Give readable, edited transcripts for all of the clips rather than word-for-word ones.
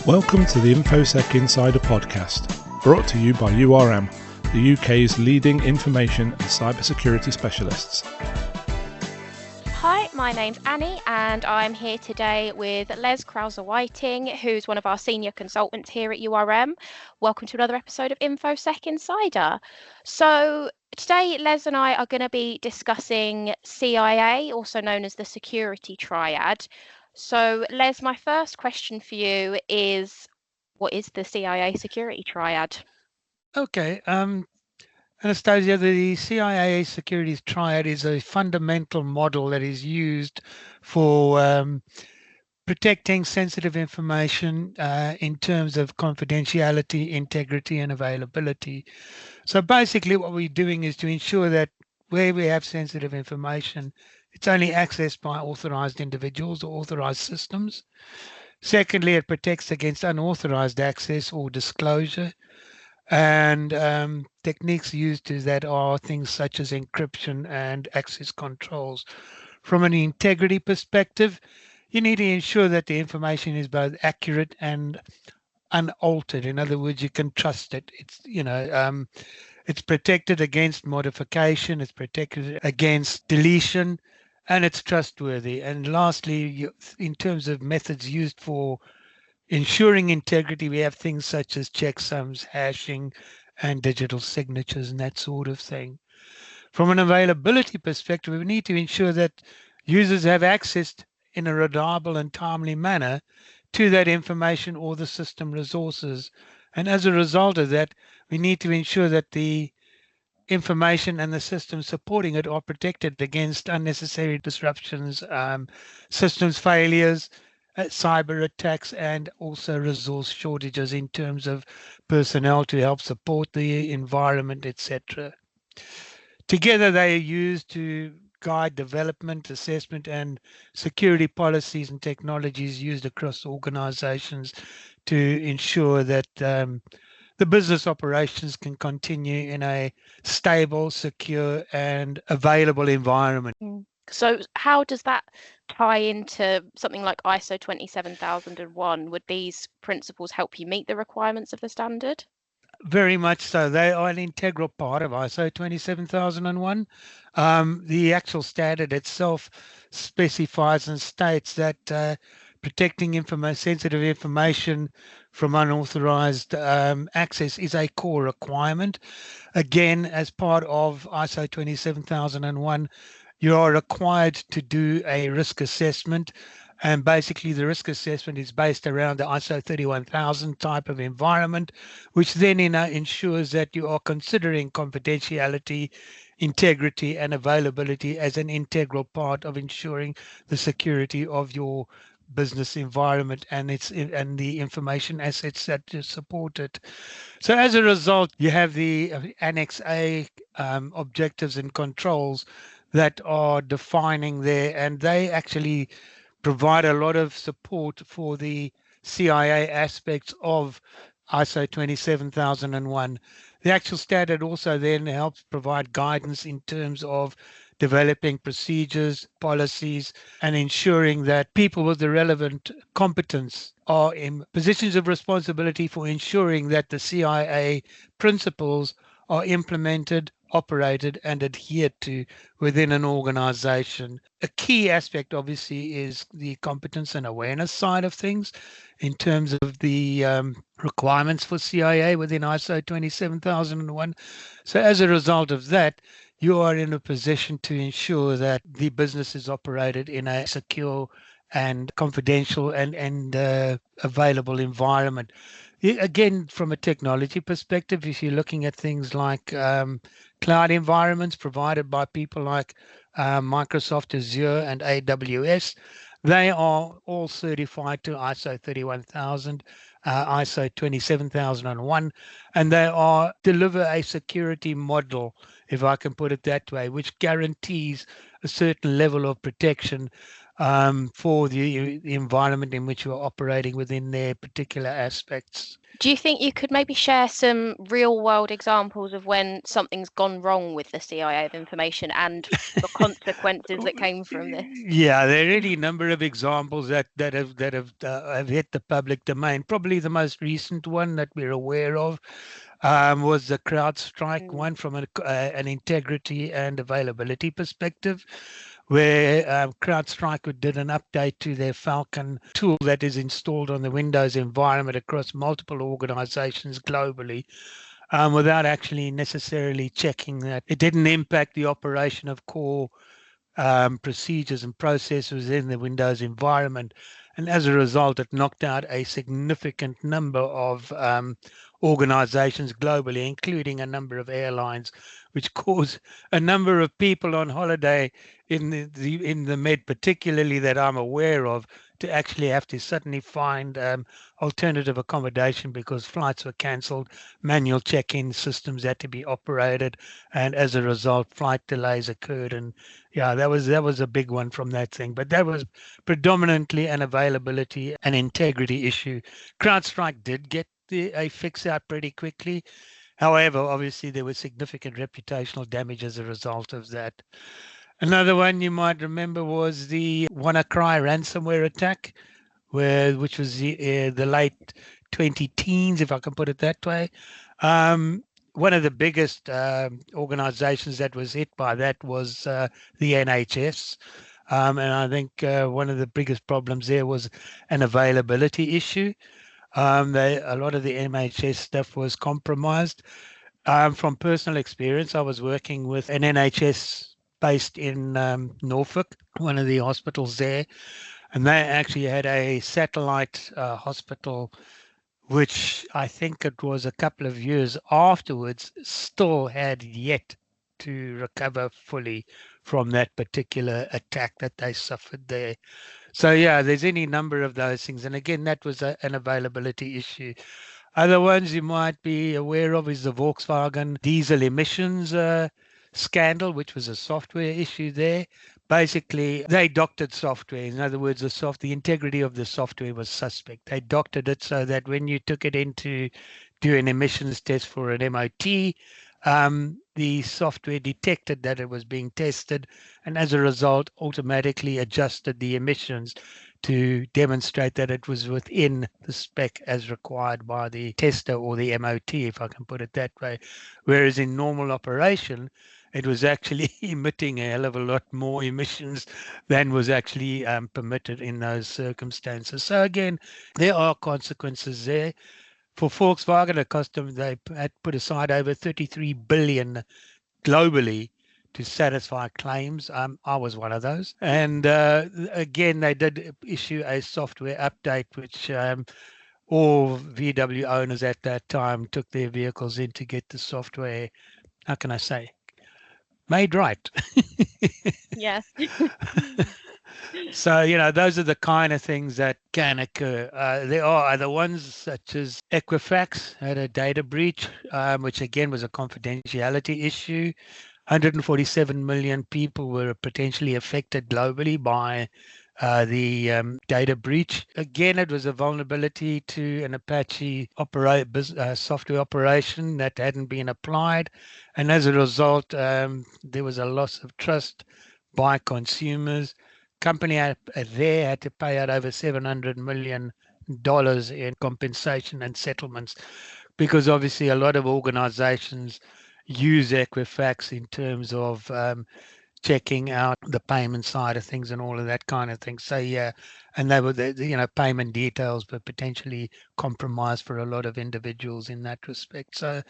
Welcome to the InfoSec Insider podcast, brought to you by URM, the UK's leading information and cybersecurity specialists. Hi, my name's Annie and I'm here today with Les Krause-Whiteing, who's one of our senior consultants here at URM. Welcome to another episode of InfoSec Insider. So today Les and I are going to be discussing CIA, also known as the security triad. So Les, my first question for you is, what is the CIA security triad? Okay, Anastasia, the CIA security triad is a fundamental model that is used for protecting sensitive information in terms of confidentiality, integrity, and availability. So basically what we're doing is to ensure that where we have sensitive information, it's only accessed by authorized individuals or authorized systems. Secondly, it protects against unauthorized access or disclosure. And techniques used to that are things such as encryption and access controls. From an integrity perspective, you need to ensure that the information is both accurate and unaltered. In other words, you can trust it. It's protected against modification, it's protected against deletion, and it's trustworthy. And lastly, in terms of methods used for ensuring integrity, we have things such as checksums, hashing, and digital signatures and that sort of thing. From an availability perspective, we need to ensure that users have access in a reliable and timely manner to that information or the system resources. And as a result of that, we need to ensure that the information and the systems supporting it are protected against unnecessary disruptions, systems failures, cyber attacks, and also resource shortages in terms of personnel to help support the environment, etc. Together, they are used to guide development, assessment, and security policies and technologies used across organizations to ensure that the business operations can continue in a stable, secure, and available environment. So how does that tie into something like ISO 27001? Would these principles help you meet the requirements of the standard? Very much so. They are an integral part of ISO 27001. The actual standard itself specifies and states that protecting sensitive information from unauthorized access is a core requirement. Again, as part of ISO 27001, you are required to do a risk assessment. And basically, the risk assessment is based around the ISO 31000 type of environment, which then ensures that you are considering confidentiality, integrity, and availability as an integral part of ensuring the security of your business environment and the information assets that support it. So as a result, you have the Annex A objectives and controls that are defining there, and they actually provide a lot of support for the CIA aspects of ISO 27001. The actual standard also then helps provide guidance in terms of developing procedures, policies, and ensuring that people with the relevant competence are in positions of responsibility for ensuring that the CIA principles are implemented, operated, and adhered to within an organization. A key aspect, obviously, is the competence and awareness side of things in terms of the requirements for CIA within ISO 27001. So as a result of that, you are in a position to ensure that the business is operated in a secure and confidential and available environment. Again, from a technology perspective, if you're looking at things like cloud environments provided by people like Microsoft Azure and AWS, they are all certified to ISO 31000, ISO 27001, and they deliver a security model, if I can put it that way, which guarantees a certain level of protection for the environment in which you're operating within their particular aspects. Do you think you could maybe share some real world examples of when something's gone wrong with the CIA of information and the consequences that came from this? Yeah, there are any number of examples that have hit the public domain. Probably the most recent one that we're aware of was the CrowdStrike one from an integrity and availability perspective, where CrowdStrike did an update to their Falcon tool that is installed on the Windows environment across multiple organizations globally, without actually necessarily checking that it didn't impact the operation of core procedures and processes in the Windows environment. And as a result, it knocked out a significant number of organizations globally, including a number of airlines, which caused a number of people on holiday in the Med, particularly that I'm aware of, to actually have to suddenly find alternative accommodation because flights were cancelled, manual check-in systems had to be operated, and as a result, flight delays occurred. And yeah, that was a big one from that thing. But that was predominantly an availability and integrity issue. CrowdStrike did get a fix out pretty quickly. However, obviously there was significant reputational damage as a result of that. Another one you might remember was the WannaCry ransomware attack, which was the late 2010s, if I can put it that way. One of the biggest organizations that was hit by that was the NHS. And I think one of the biggest problems there was an availability issue. A lot of the NHS stuff was compromised. From personal experience, I was working with an NHS based in Norfolk, one of the hospitals there, and they actually had a satellite hospital, which I think it was a couple of years afterwards, still had yet to recover fully from that particular attack that they suffered there. So yeah, there's any number of those things. And again, that was an availability issue. Other ones you might be aware of is the Volkswagen diesel emissions scandal, which was a software issue there. Basically, they doctored software. In other words, the integrity of the software was suspect. They doctored it so that when you took it in to do an emissions test for an MOT, the software detected that it was being tested, and as a result, automatically adjusted the emissions to demonstrate that it was within the spec as required by the tester or the MOT, if I can put it that way. Whereas in normal operation, it was actually emitting a hell of a lot more emissions than was actually permitted in those circumstances. So again, there are consequences there. For Volkswagen, it cost them, they had put aside over 33 billion globally to satisfy claims. I was one of those. And again, they did issue a software update, which all VW owners at that time took their vehicles in to get the software, how can I say, made right. Yes. So, those are the kind of things that can occur. There are other ones, such as Equifax had a data breach, which again was a confidentiality issue. 147 million people were potentially affected globally by the data breach. Again, it was a vulnerability to an Apache software operation that hadn't been applied. And as a result, there was a loss of trust by consumers. Company there had to pay out over $700 million in compensation and settlements, because obviously a lot of organizations use Equifax in terms of checking out the payment side of things and all of that kind of thing. So yeah, and they were, payment details were potentially compromised for a lot of individuals in that respect. So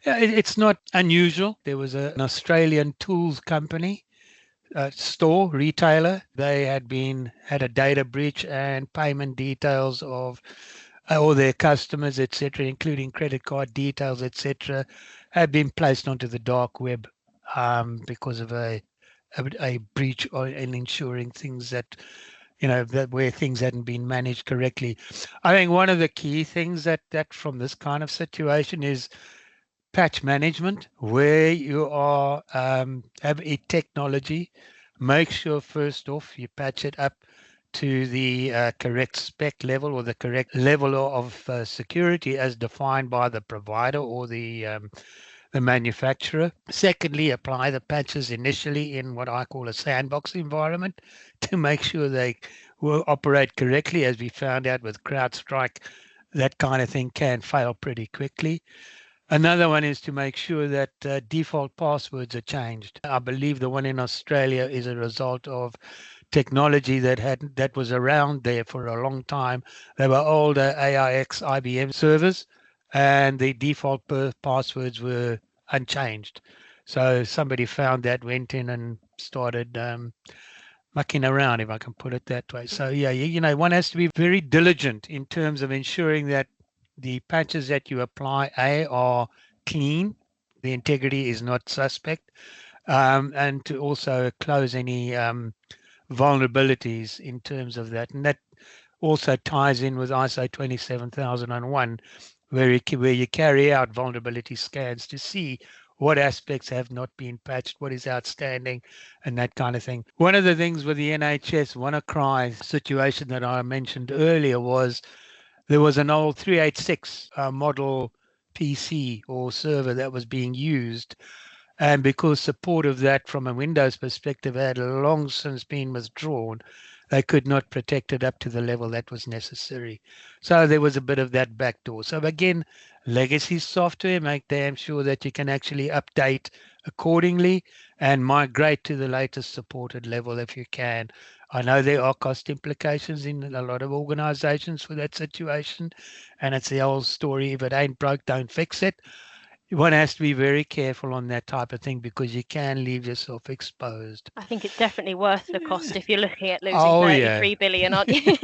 yeah, it's not unusual. There was an Australian tools company, retailer. They had a data breach, and payment details of all their customers, etc., including credit card details, etc., had been placed onto the dark web because of a breach in ensuring things that where things hadn't been managed correctly. I think one of the key things that from this kind of situation is patch management, where you are have a technology make sure first off you patch it up to the correct spec level or the correct level of security as defined by the provider or the manufacturer. Secondly, apply the patches initially in what I call a sandbox environment to make sure they will operate correctly. As we found out with CrowdStrike, that kind of thing can fail pretty quickly. Another one is to make sure that default passwords are changed. I believe the one in Australia is a result of technology that was around there for a long time. They were older AIX IBM servers, and the default passwords were unchanged. So somebody found that, went in and started mucking around, if I can put it that way. So yeah, one has to be very diligent in terms of ensuring that the patches that you apply are clean, the integrity is not suspect, and to also close any vulnerabilities in terms of that. And that also ties in with ISO 27001, where you carry out vulnerability scans to see what aspects have not been patched, what is outstanding, and that kind of thing. One of the things with the NHS WannaCry situation that I mentioned earlier was there was an old 386 model PC or server that was being used. And because support of that from a Windows perspective had long since been withdrawn, they could not protect it up to the level that was necessary. So there was a bit of that backdoor. So again, legacy software, make damn sure that you can actually update accordingly and migrate to the latest supported level if you can. I know there are cost implications in a lot of organizations for that situation. And it's the old story, if it ain't broke, don't fix it. One has to be very careful on that type of thing because you can leave yourself exposed. I think it's definitely worth the cost if you're looking at losing Oh, 33 billion, aren't you?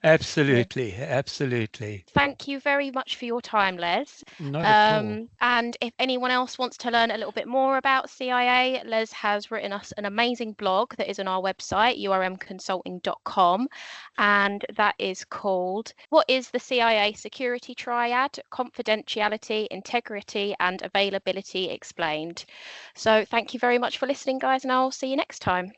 Absolutely, absolutely. Thank you very much for your time, Les. Not at all. And if anyone else wants to learn a little bit more about CIA, Les has written us an amazing blog that is on our website, urmconsulting.com. And that is called What is the CIA Security Triad? Confidentiality, Integrity and Availability Explained. So thank you very much for listening, guys, and I'll see you next time.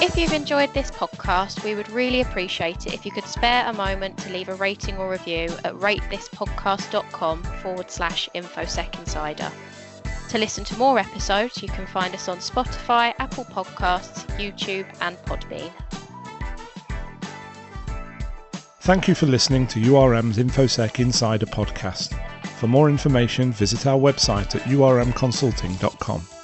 If you've enjoyed this podcast, we would really appreciate it if you could spare a moment to leave a rating or review at ratethispodcast.com/InfoSec Insider. To listen to more episodes, you can find us on Spotify, Apple Podcasts, YouTube and Podbean. Thank you for listening to URM's InfoSec Insider podcast. For more information, visit our website at urmconsulting.com.